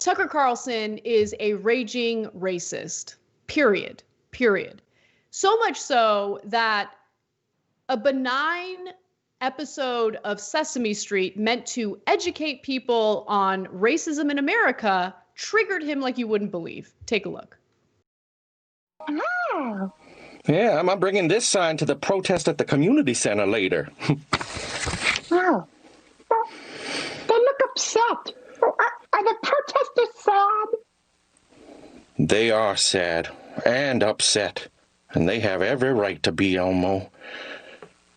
Tucker Carlson is a raging racist, period. So much so that a benign episode of Sesame Street meant to educate people on racism in America triggered him like you wouldn't believe. Take a look. Oh. Yeah, I'm bringing this sign to the protest at the community center later. Oh. They look upset. Are the protesters sad? They are sad and upset, and they have every right to be, Elmo.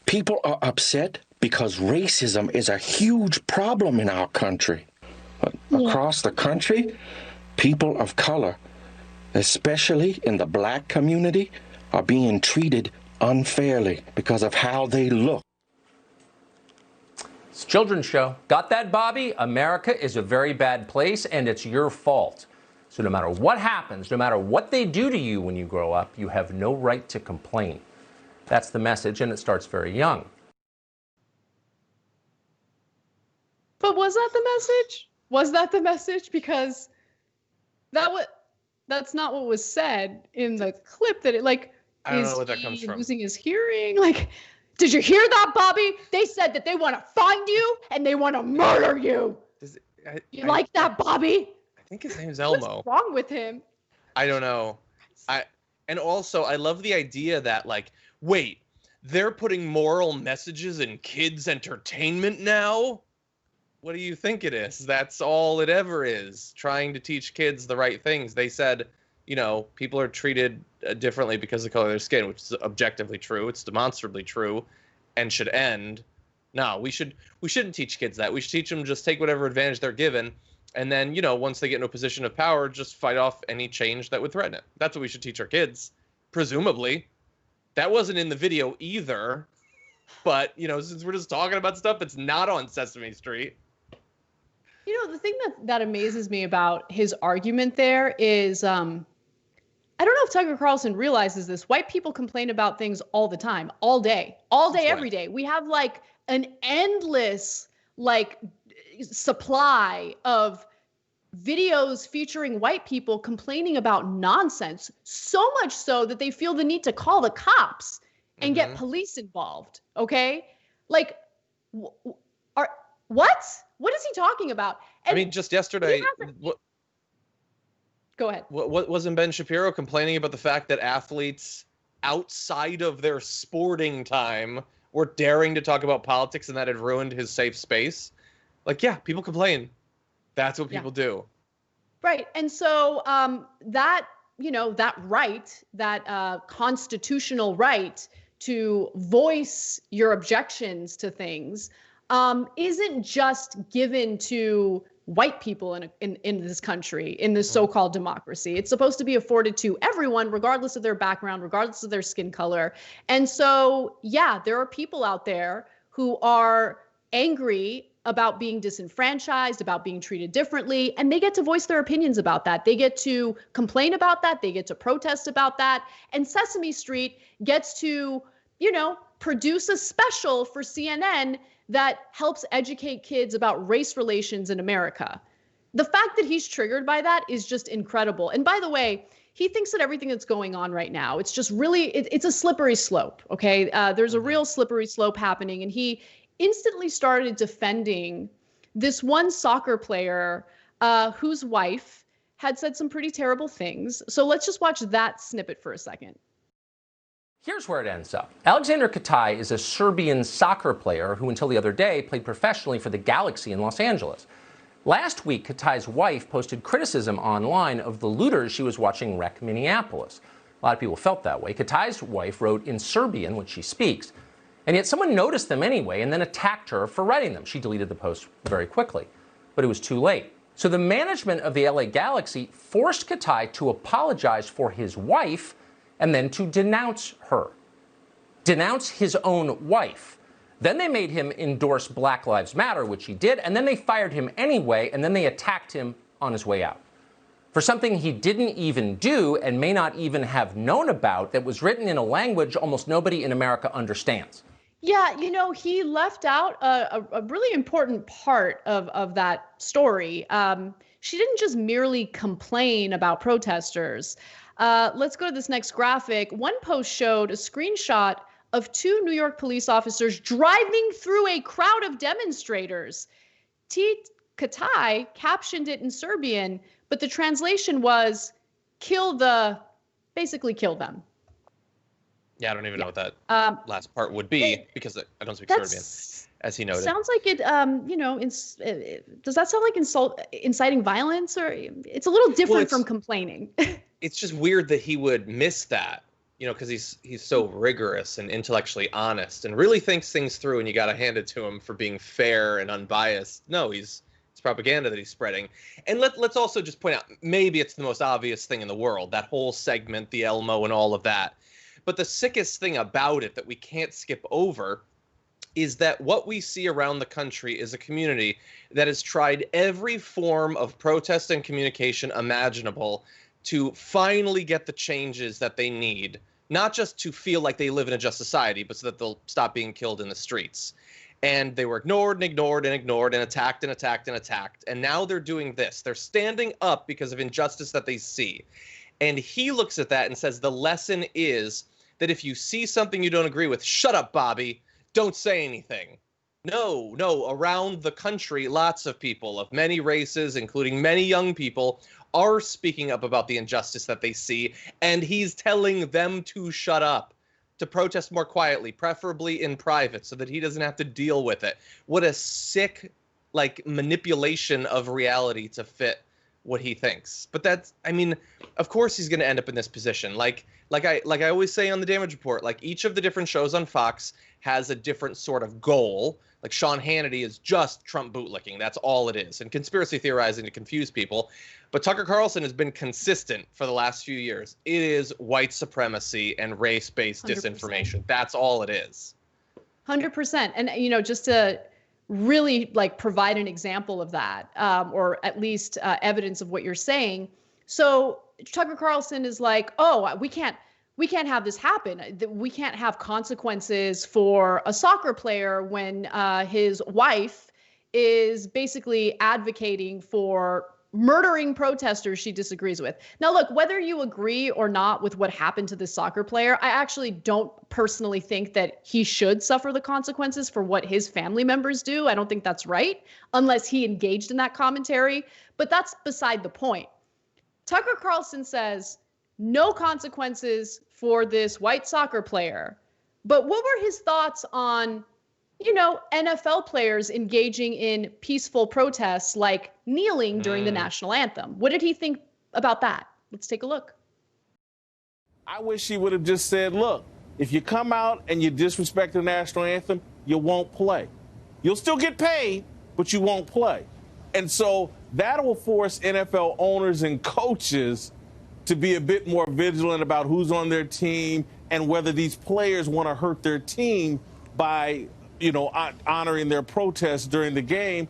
People are upset because racism is a huge problem in our country. Across the country, people of color, especially in the black community, are being treated unfairly because of how they look. It's a children's show. Got that, Bobby? America is a very bad place, and it's your fault. So no matter what happens, no matter what they do to you when you grow up, you have no right to complain. That's the message, and it starts very young. But was that the message? Was that the message? Because that's not what was said in the clip. That it I don't know what that comes from. Losing his hearing. Did you hear that, Bobby? They said that they want to find you and they want to murder you. You like that, Bobby? I think his name's Elmo. What's wrong with him? I don't know. And also I love the idea that wait, they're putting moral messages in kids' entertainment now? What do you think it is? That's all it ever is. Trying to teach kids the right things. They said, people are treated differently because of the color of their skin, which is objectively true. It's demonstrably true and should end. No, we shouldn't teach kids that. We should teach them just take whatever advantage they're given. And then, once they get in a position of power, just fight off any change that would threaten it. That's what we should teach our kids, presumably. That wasn't in the video either. But, since we're just talking about stuff that's not on Sesame Street. The thing that amazes me about his argument there is, I don't know if Tucker Carlson realizes this. White people complain about things all the time, all day, every day. We have an endless supply of videos featuring white people complaining about nonsense, so much so that they feel the need to call the cops and get police involved. Okay. What is he talking about? And just yesterday. Go ahead. What wasn't Ben Shapiro complaining about the fact that athletes outside of their sporting time were daring to talk about politics and that had ruined his safe space? People complain. That's what people do. Right. And so that right, that constitutional right to voice your objections to things isn't just given to white people in this country, in this so-called democracy. It's supposed to be afforded to everyone, regardless of their background, regardless of their skin color. And so, there are people out there who are angry about being disenfranchised, about being treated differently, and they get to voice their opinions about that. They get to complain about that. They get to protest about that. And Sesame Street gets to, produce a special for CNN that helps educate kids about race relations in America. The fact that he's triggered by that is just incredible. And by the way, he thinks that everything that's going on right now, it's just really, it's a slippery slope, okay? There's a real slippery slope happening. And he instantly started defending this one soccer player whose wife had said some pretty terrible things. So let's just watch that snippet for a second. Here's where it ends up. Alexander Katai is a Serbian soccer player who until the other day played professionally for the Galaxy in Los Angeles. Last week, Katai's wife posted criticism online of the looters she was watching wreck Minneapolis. A lot of people felt that way. Katai's wife wrote in Serbian, which she speaks, and yet someone noticed them anyway and then attacked her for writing them. She deleted the post very quickly, but it was too late. So the management of the LA Galaxy forced Katai to apologize for his wife and then to denounce her. Denounce his own wife. Then they made him endorse Black Lives Matter, which he did, and then they fired him anyway, and then they attacked him on his way out. For something he didn't even do and may not even have known about that was written in a language almost nobody in America understands. Yeah, he left out a really important part of that story. she didn't just merely complain about protesters. Let's go to this next graphic. One post showed a screenshot of 2 New York police officers driving through a crowd of demonstrators. T. Katai captioned it in Serbian, but the translation was basically kill them. Yeah, I don't even know what that last part would be because I don't speak Serbian, as he noted. Sounds like it, does that sound like inciting violence? Or it's a little different from complaining. It's just weird that he would miss that, because he's so rigorous and intellectually honest and really thinks things through, and you got to hand it to him for being fair and unbiased. No, it's propaganda that he's spreading. And let's also just point out, maybe it's the most obvious thing in the world, that whole segment, the Elmo and all of that. But the sickest thing about it that we can't skip over is that what we see around the country is a community that has tried every form of protest and communication imaginable to finally get the changes that they need, not just to feel like they live in a just society, but so that they'll stop being killed in the streets. And they were ignored and ignored and ignored and attacked and attacked and attacked. And now they're doing this. They're standing up because of injustice that they see. And he looks at that and says the lesson is that if you see something you don't agree with, shut up, Bobby. Don't say anything. No, around the country, lots of people of many races, including many young people, are speaking up about the injustice that they see. And he's telling them to shut up, to protest more quietly, preferably in private, so that he doesn't have to deal with it. What a sick, manipulation of reality to fit what he thinks. But of course he's going to end up in this position. Like I always say on the Damage Report, each of the different shows on Fox has a different sort of goal. Like Sean Hannity is just Trump bootlicking. That's all it is. And conspiracy theorizing to confuse people. But Tucker Carlson has been consistent for the last few years. It is white supremacy and race-based 100%. Disinformation. That's all it is. 100%. And, just to really provide an example of that, or at least evidence of what you're saying. So Tucker Carlson is like, oh, we can't have this happen. We can't have consequences for a soccer player when his wife is basically advocating for murdering protesters she disagrees with. Now, look, whether you agree or not with what happened to this soccer player, I actually don't personally think that he should suffer the consequences for what his family members do. I don't think that's right, unless he engaged in that commentary. But that's beside the point. Tucker Carlson says no consequences for this white soccer player. But what were his thoughts on, NFL players engaging in peaceful protests like kneeling during the national anthem? What did he think about that? Let's take a look. I wish he would have just said, look, if you come out and you disrespect the national anthem, you won't play. You'll still get paid, but you won't play. And so that will force NFL owners and coaches to be a bit more vigilant about who's on their team and whether these players want to hurt their team by, honoring their protests during the game.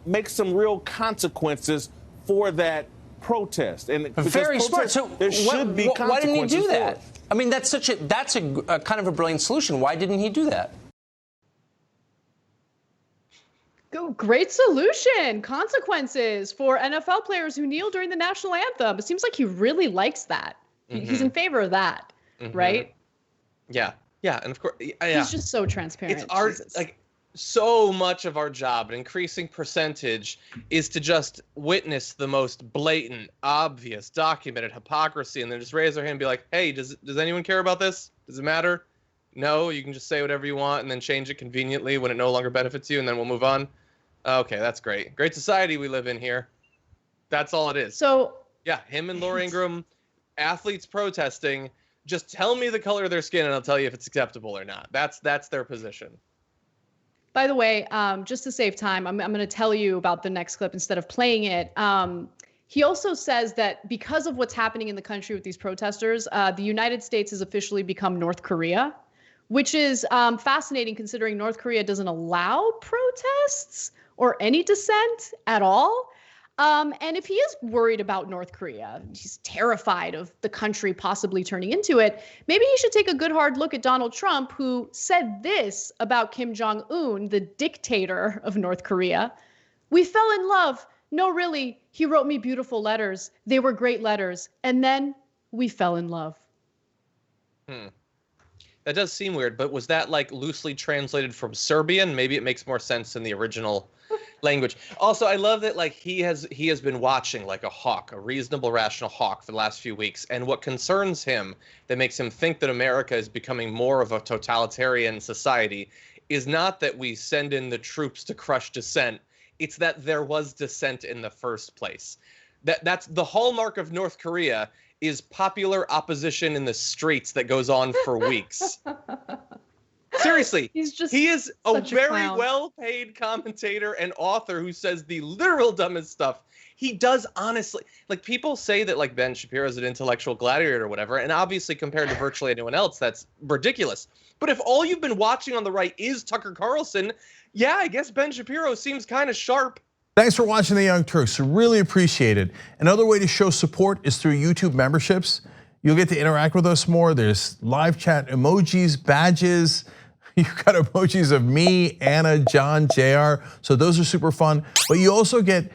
Make some real consequences for that protest. And very smart. So there should be consequences. Why didn't he do that? I mean, that's a kind of a brilliant solution. Why didn't he do that? Great solution. Consequences for NFL players who kneel during the national anthem. It seems like he really likes that. Mm-hmm. He's in favor of that, right? Yeah. Yeah, and of course, he's just so transparent. It's so much of our job, an increasing percentage, is to just witness the most blatant, obvious, documented hypocrisy, and then just raise our hand and be like, "Hey, does anyone care about this? Does it matter? No, you can just say whatever you want and then change it conveniently when it no longer benefits you, and then we'll move on." Okay, that's great. Great society we live in here. That's all it is. So yeah, him and Laura Ingraham, athletes protesting. Just tell me the color of their skin and I'll tell you if it's acceptable or not. That's their position. By the way, just to save time, I'm going to tell you about the next clip instead of playing it. He also says that because of what's happening in the country with these protesters, the United States has officially become North Korea, which is fascinating considering North Korea doesn't allow protests or any dissent at all. And if he is worried about North Korea, he's terrified of the country possibly turning into it, maybe he should take a good hard look at Donald Trump, who said this about Kim Jong-un, the dictator of North Korea. "We fell in love. No, really, He wrote me beautiful letters. They were great letters. And then we fell in love. That does seem weird, but was that like loosely translated from Serbian? Maybe it makes more sense in the original language. Also, I love that like he has been watching like a hawk, a reasonable, rational hawk for the last few weeks. And what concerns him that makes him think that America is becoming more of a totalitarian society is not that we send in the troops to crush dissent. It's that there was dissent in the first place. That's the hallmark of North Korea, is popular opposition in the streets that goes on for weeks. Seriously, he is a very well-paid commentator and author who says the literal dumbest stuff. He does honestly, like people say that like Ben Shapiro is an intellectual gladiator or whatever, and obviously compared to virtually anyone else, that's ridiculous. But if all you've been watching on the right is Tucker Carlson, yeah, I guess Ben Shapiro seems kind of sharp. Thanks for watching The Young Turks, really appreciate it. Another way to show support is through YouTube memberships. You'll get to interact with us more. There's live chat emojis, badges. You've got emojis of me, Anna, John, JR. So those are super fun. But you also get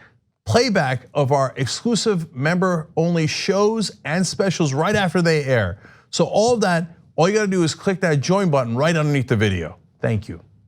playback of our exclusive member-only shows and specials right after they air. So all of that, all you gotta do is click that join button right underneath the video. Thank you.